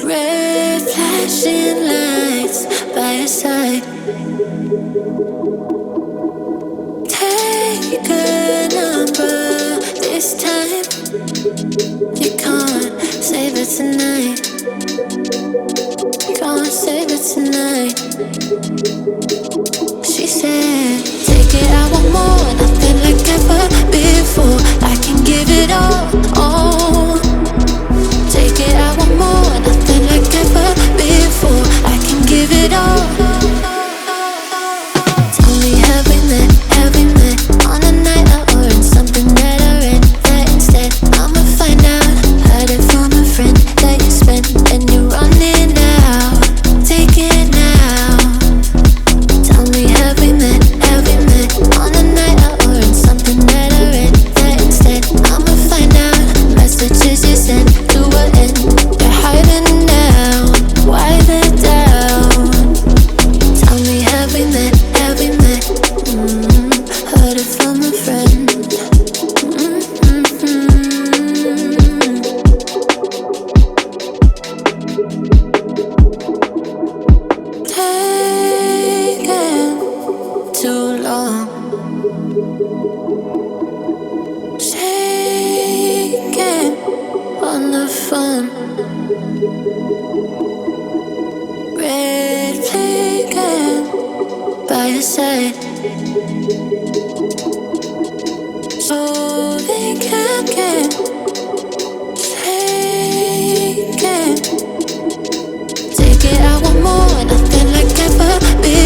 Red flashing lights by your side. Take a number this time. You can't save it tonight. Can't save it tonight. She said, take it, I want more. Nothing like ever before. I can give it all. Take it, I want more. Nothing like ever before. I can give it all. Tell me, have we met? Have we met on a night out or in something that I read? That instead, I'ma find out. Heard it from a friend that you spent and you're running out. Take it now. Tell me, have we met? Have we met on a night out or in something that I read? That instead, I'ma find out. Messages you sent to an end. They're hiding now. Why the doubt? Tell me, have we met? Have we met? Heard it from a friend. Taking too long. Shaking on the phone. Red flagging by your side. So they can't get taken. Take it, I want more. Nothing like ever before.